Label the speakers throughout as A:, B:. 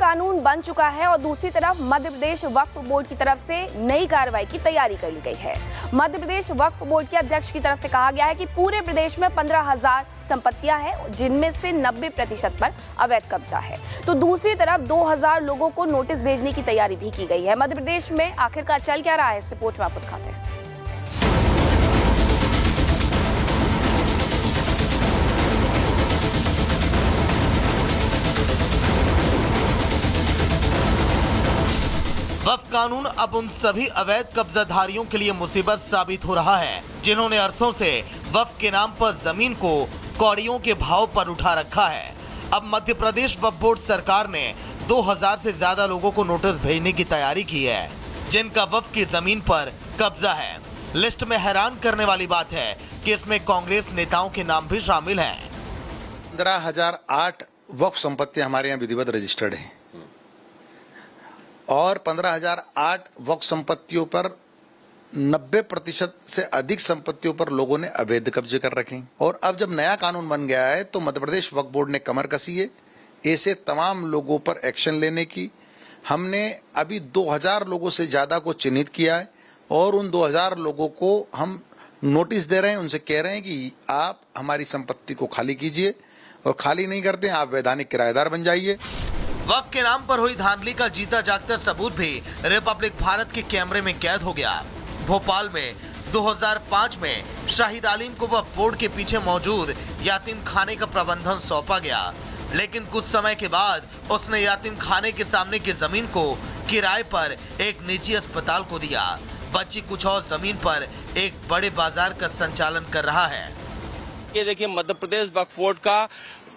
A: कानून बन चुका है और दूसरी तरफ मध्य प्रदेश वक्फ बोर्ड की तरफ से नई कार्रवाई की तैयारी कर ली गई है। मध्य प्रदेश वक्फ बोर्ड के अध्यक्ष की तरफ से कहा गया है कि पूरे प्रदेश में 15,000 संपत्तियां हैं, जिनमें से 90% पर अवैध कब्जा है। तो दूसरी तरफ 2,000 लोगों को नोटिस भेजने की तैयारी भी की गई है। मध्य प्रदेश में आखिरकार चल क्या रहा है, इस रिपोर्ट में आपको दिखाते हैं।
B: वक्फ कानून अब उन सभी अवैध कब्जाधारियों के लिए मुसीबत साबित हो रहा है जिन्होंने अरसों से वक्फ के नाम पर जमीन को कौड़ियों के भाव पर उठा रखा है। अब मध्य प्रदेश वक्फ बोर्ड सरकार ने 2,000 से ज्यादा लोगों को नोटिस भेजने की तैयारी की है, जिनका वक्फ की जमीन पर कब्जा है। लिस्ट में हैरान करने वाली बात है कि इसमें कांग्रेस नेताओं के नाम भी शामिल हैं।
C: 15,008 वक्फ संपत्तियां हमारे यहाँ विधिवत रजिस्टर्ड हैं और 15,008 वक्फ संपत्तियों पर 90% से अधिक संपत्तियों पर लोगों ने अवैध कब्जे कर रखे हैं। और अब जब नया कानून बन गया है तो मध्य प्रदेश वक्फ बोर्ड ने कमर कसी है ऐसे तमाम लोगों पर एक्शन लेने की। हमने अभी 2,000 लोगों से ज्यादा को चिन्हित किया है और उन 2,000 लोगों को हम नोटिस दे रहे हैं, उनसे कह रहे हैं कि आप हमारी संपत्ति को खाली कीजिए, और खाली नहीं करते हैं आप वैधानिक किराएदार बन जाइए।
B: वक्फ के नाम पर हुई धांधली का जीता जागता सबूत भी रिपब्लिक भारत के कैमरे में कैद हो गया। भोपाल में 2005 में शाहिद आलिम को वक्फ बोर्ड के पीछे मौजूद यातीम खाने का प्रबंधन सौंपा गया, लेकिन कुछ समय के बाद उसने यातीम खाने के सामने की जमीन को किराए पर एक निजी अस्पताल को दिया। बची कुछ और जमीन पर एक बड़े बाजार का संचालन कर रहा है।
D: ये देखिए मध्य प्रदेश वक्फ बोर्ड का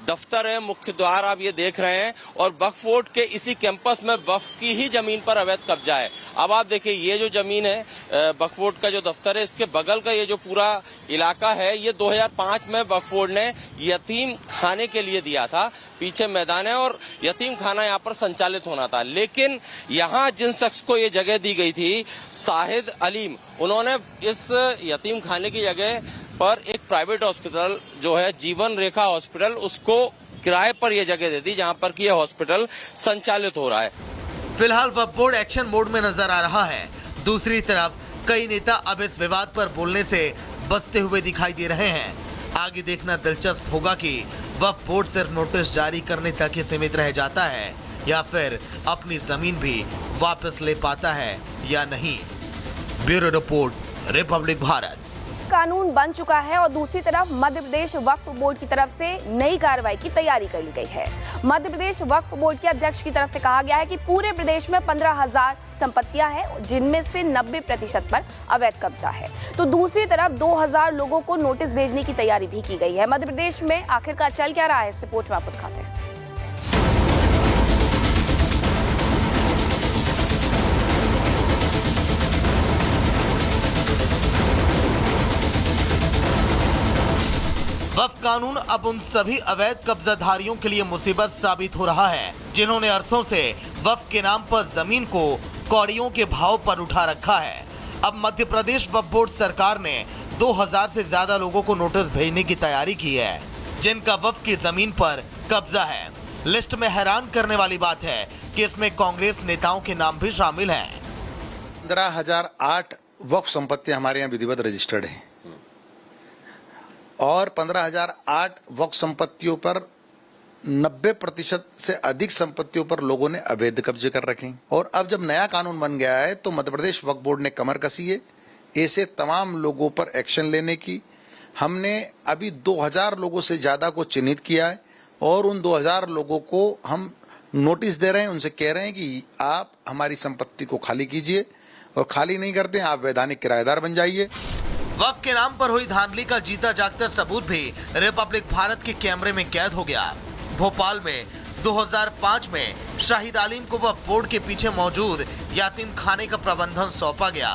D: दफ्तर है, मुख्य द्वार आप ये देख रहे हैं, और वक्फ बोर्ड के इसी कैंपस में वक्फ की ही जमीन पर अवैध कब्जा है। अब आप देखिए ये जो जमीन है वक्फ बोर्ड का जो दफ्तर है, इसके बगल का ये जो पूरा इलाका है, ये 2005 में वक्फ बोर्ड ने यतीम खाने के लिए दिया था। पीछे मैदान है और यतीम खाना यहाँ पर संचालित होना था, लेकिन यहाँ जिन शख्स को ये जगह दी गई थी, शाहिद अलीम, उन्होंने इस यतीम खाने की जगह पर एक प्राइवेट हॉस्पिटल जो है जीवन रेखा हॉस्पिटल, उसको किराए पर यह जगह दे दी जहां पर कि यह हॉस्पिटल संचालित हो रहा है।
B: फिलहाल वक्फ बोर्ड एक्शन मोड में नजर आ रहा है। दूसरी तरफ कई नेता अब इस विवाद पर बोलने से बचते हुए दिखाई दे रहे हैं। आगे देखना दिलचस्प होगा कि वक्फ बोर्ड सिर्फ नोटिस जारी करने तक ही सीमित रह जाता है या फिर अपनी जमीन भी वापस ले पाता है या नहीं। Bureau report, Republic Bharat.
A: कानून बन चुका है और दूसरी तरफ मध्य प्रदेश वक्फ बोर्ड की तरफ से नई कार्रवाई की तैयारी कर ली गई है। मध्य प्रदेश वक्फ बोर्ड के अध्यक्ष की तरफ से कहा गया है कि पूरे प्रदेश में 15,000 संपत्तियां हैं, जिनमें से 90% पर अवैध कब्जा है। तो दूसरी तरफ 2,000 लोगों को नोटिस भेजने की तैयारी भी की गई है। मध्य प्रदेश में आखिरकार चल क्या रहा है, इस रिपोर्ट में आपको दिखाते हैं।
B: वक्फ कानून अब उन सभी अवैध कब्जाधारियों के लिए मुसीबत साबित हो रहा है जिन्होंने अरसों से वक्फ के नाम पर जमीन को कौड़ियों के भाव पर उठा रखा है। अब मध्य प्रदेश वक्फ बोर्ड सरकार ने 2,000 से ज्यादा लोगों को नोटिस भेजने की तैयारी की है, जिनका वक्फ की जमीन पर कब्जा है। लिस्ट में हैरान करने वाली बात है कि इसमें कांग्रेस नेताओं के नाम भी शामिल हैं।
C: 15,008 वक्फ संपत्तियां हमारे यहाँ विधिवत रजिस्टर्ड हैं और 15,008 वक्फ संपत्तियों पर 90% से अधिक संपत्तियों पर लोगों ने अवैध कब्जे कर रखे हैं। और अब जब नया कानून बन गया है तो मध्य प्रदेश वक्फ बोर्ड ने कमर कसी है ऐसे तमाम लोगों पर एक्शन लेने की। हमने अभी 2,000 लोगों से ज्यादा को चिन्हित किया है और उन 2,000 लोगों को हम नोटिस दे रहे हैं, उनसे कह रहे हैं कि आप हमारी संपत्ति को खाली कीजिए, और खाली नहीं करते हैं आप वैधानिक किराएदार बन जाइए।
B: वक्फ के नाम पर हुई धांधली का जीता जागता सबूत भी रिपब्लिक भारत के कैमरे में कैद हो गया। भोपाल में 2005 में शाहिद आलिम को वक्फ बोर्ड के पीछे मौजूद यातीम खाने का प्रबंधन सौंपा गया,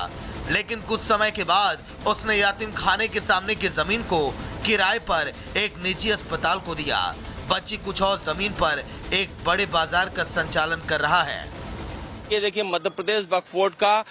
B: लेकिन कुछ समय के बाद उसने यातीम खाने के सामने की जमीन को किराए पर एक निजी अस्पताल को दिया। बची कुछ और जमीन पर एक बड़े बाजार का संचालन कर रहा है।
D: ये देखिए मध्य प्रदेश वक्फ बोर्ड का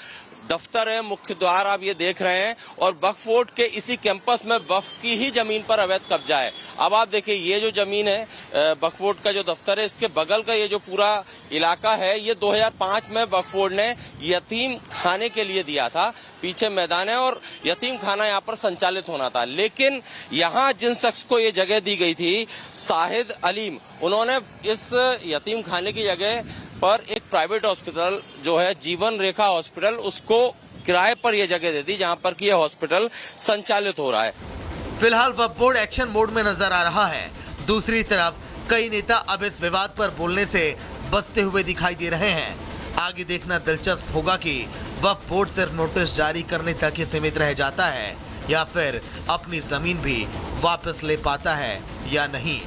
D: दफ्तर है, मुख्य द्वार आप ये देख रहे हैं और वक्फ बोर्ड के इसी कैंपस में वक्फ की ही जमीन पर अवैध कब्जा है। अब आप देखिए ये जो जमीन है वक्फ बोर्ड का जो दफ्तर है, इसके बगल का ये जो पूरा इलाका है, ये 2005 में वक्फ बोर्ड ने यतीम खाने के लिए दिया था। पीछे मैदान है और यतीम खाना यहाँ पर संचालित होना था, लेकिन यहाँ जिन शख्स को ये जगह दी गई थी, शाहिद अलीम, उन्होंने इस यतीम खाने की जगह पर एक प्राइवेट हॉस्पिटल जो है जीवन रेखा हॉस्पिटल, उसको किराए पर यह जगह दे दी, जहां पर कि यह हॉस्पिटल संचालित हो रहा है।
B: फिलहाल वक्फ बोर्ड एक्शन मोड में नजर आ रहा है। दूसरी तरफ कई नेता अब इस विवाद पर बोलने से बचते हुए दिखाई दे रहे हैं। आगे देखना दिलचस्प होगा कि वक्फ बोर्ड सिर्फ नोटिस जारी करने तक ही सीमित रह जाता है या फिर अपनी जमीन भी वापस ले पाता है या नहीं।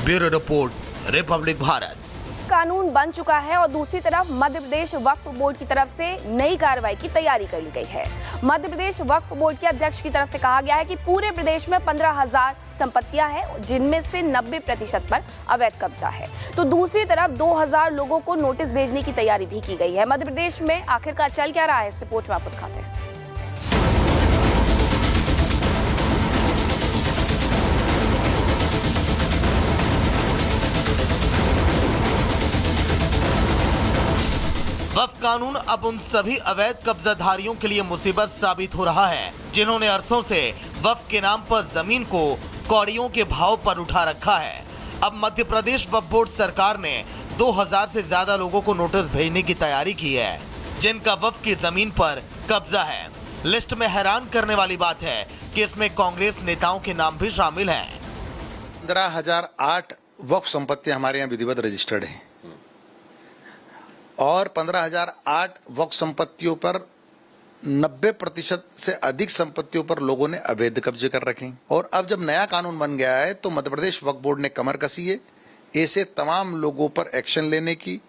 B: Bureau report, Republic Bharat.
A: कानून बन चुका है और दूसरी तरफ मध्य प्रदेश वक्फ बोर्ड की तरफ से नई कार्रवाई की तैयारी कर ली गई है। मध्य प्रदेश वक्फ बोर्ड के अध्यक्ष की तरफ से कहा गया है कि पूरे प्रदेश में 15,000 संपत्तियां हैं, जिनमें से 90% पर अवैध कब्जा है। तो दूसरी तरफ 2,000 लोगों को नोटिस भेजने की तैयारी भी की गई है। मध्य प्रदेश में आखिरकार चल क्या रहा है, इस रिपोर्ट में आपको दिखाते हैं।
B: वक्फ कानून अब उन सभी अवैध कब्जाधारियों के लिए मुसीबत साबित हो रहा है जिन्होंने अरसों से वक्फ के नाम पर जमीन को कौड़ियों के भाव पर उठा रखा है। अब मध्य प्रदेश वक्फ बोर्ड सरकार ने 2,000 से ज्यादा लोगों को नोटिस भेजने की तैयारी की है, जिनका वक्फ की जमीन पर कब्जा है। लिस्ट में हैरान करने वाली बात है कि इसमें कांग्रेस नेताओं के नाम भी शामिल हैं।
C: 15,008 वक्फ संपत्तियां हमारे यहाँ विधिवत रजिस्टर्ड हैं और 15,008 वक्फ संपत्तियों पर 90% से अधिक संपत्तियों पर लोगों ने अवैध कब्जे कर रखे हैं। और अब जब नया कानून बन गया है तो मध्य प्रदेश वक्फ बोर्ड ने कमर कसी है ऐसे तमाम लोगों पर एक्शन लेने की।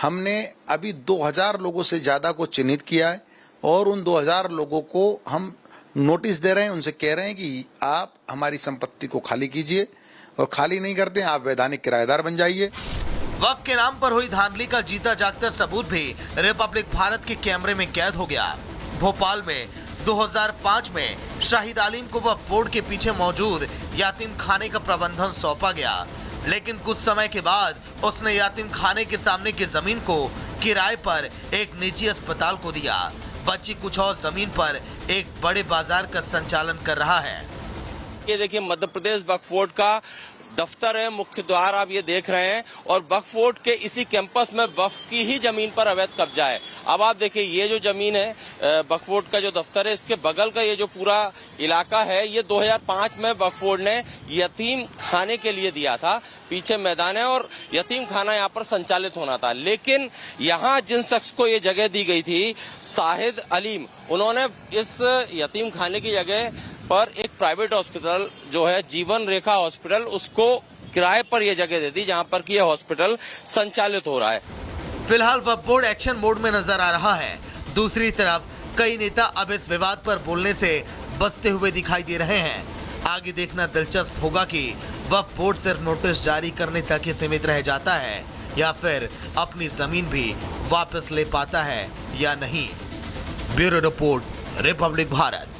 C: हमने अभी 2,000 लोगों से ज्यादा को चिन्हित किया है और उन 2,000 लोगों को हम नोटिस दे रहे हैं, उनसे कह रहे हैं कि आप हमारी संपत्ति को खाली कीजिए, और खाली नहीं करते आप वैधानिक किराएदार बन जाइए।
B: वक्फ के नाम पर हुई धांधली का जीता जागता सबूत भी रिपब्लिक भारत के कैमरे में कैद हो गया। भोपाल में 2005 में शाहिद आलिम को वक्फ बोर्ड के पीछे मौजूद यतीम खाने का प्रबंधन सौंपा गया, लेकिन कुछ समय के बाद उसने यतीम खाने के सामने की जमीन को किराए पर एक निजी अस्पताल को दिया। बची कुछ और जमीन पर एक बड़े बाजार का संचालन कर रहा है।
D: ये देखिए मध्य प्रदेश वक्फ बोर्ड का दफ्तर है, मुख्य द्वार आप ये देख रहे हैं और वक्फ बोर्ड के इसी कैंपस में वक्फ की ही जमीन पर अवैध कब्जा है। अब आप देखिए ये जो जमीन है वक्फ बोर्ड का जो दफ्तर है, इसके बगल का ये जो पूरा इलाका है, ये 2005 में वक्फ बोर्ड ने यतीम खाने के लिए दिया था। पीछे मैदान है और यतीम खाना यहाँ पर संचालित होना था, लेकिन यहाँ जिन शख्स को ये जगह दी गई थी, शाहिद अलीम, उन्होंने इस यतीम खाने की जगह पर एक प्राइवेट हॉस्पिटल जो है जीवन रेखा हॉस्पिटल, उसको किराए पर यह जगह दे दी, जहां पर कि यह हॉस्पिटल संचालित हो रहा है।
B: फिलहाल वक्फ बोर्ड एक्शन मोड में नजर आ रहा है। दूसरी तरफ कई नेता अब इस विवाद पर बोलने से बचते हुए दिखाई दे रहे हैं। आगे देखना दिलचस्प होगा कि वक्फ बोर्ड सिर्फ नोटिस जारी करने तक ही सीमित रह जाता है या फिर अपनी जमीन भी वापस ले पाता है या नहीं। Bureau report, Republic Bharat.